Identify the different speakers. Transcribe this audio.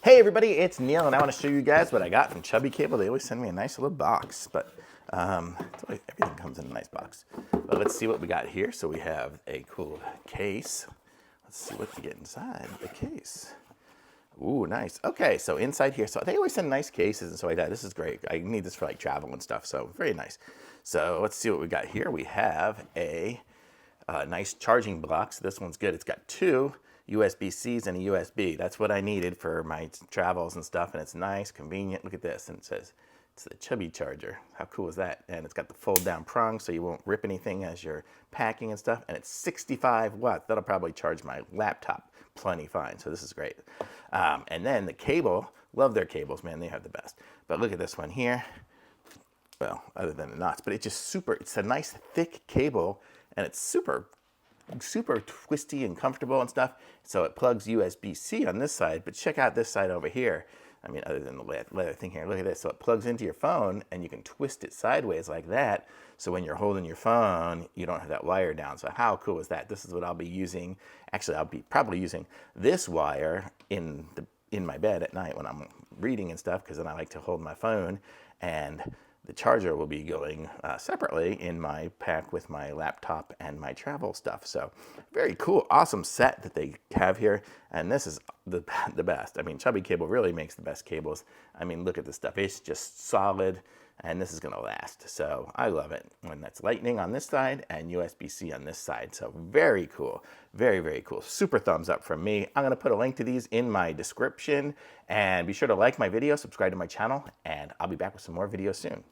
Speaker 1: Hey everybody, it's Neil, and I want to show you guys what I got from Chubby Cable. They always send me a nice little box, but everything comes in a nice box. But let's see what we got here. So we have a cool case. Let's see what we get inside the case. Ooh, nice. Okay, so inside here, so they always send nice cases and so like that. This is great. I need this for like travel and stuff, so very nice. So let's see what we got here. We have a nice charging block. So this one's good. It's got two USB-Cs and a USB. That's what I needed for my travels and stuff, and it's nice, convenient. Look at this, and it says it's the Chubby charger. How cool is that? And it's got the fold-down prong, so you won't rip anything as you're packing and stuff. And it's 65 watts. That'll probably charge my laptop plenty fine. So this is great. And then the cable. Love their cables, man. They have the best. But look at this one here. Well, other than the knots, but it's just super. It's a nice thick cable, and it's super twisty and comfortable and stuff. So it plugs USB-C on this side, but check out this side over here. I mean, other than the leather thing here, look at this. So it plugs into your phone, and you can twist it sideways like that. So when you're holding your phone, you don't have that wire down. So how cool is that? This is what I'll be using. Actually, I'll be probably using this wire in my bed at night when I'm reading and stuff, because then I like to hold my phone, and the charger will be going separately in my pack with my laptop and my travel stuff. So very cool, awesome set that they have here. And this is the best. I mean, Chubby Cable really makes the best cables. I mean, look at this stuff. It's just solid, and this is gonna last. So I love it. When that's Lightning on this side and USB-C on this side. So very cool, very, very cool. Super thumbs up from me. I'm gonna put a link to these in my description, and be sure to like my video, subscribe to my channel, and I'll be back with some more videos soon.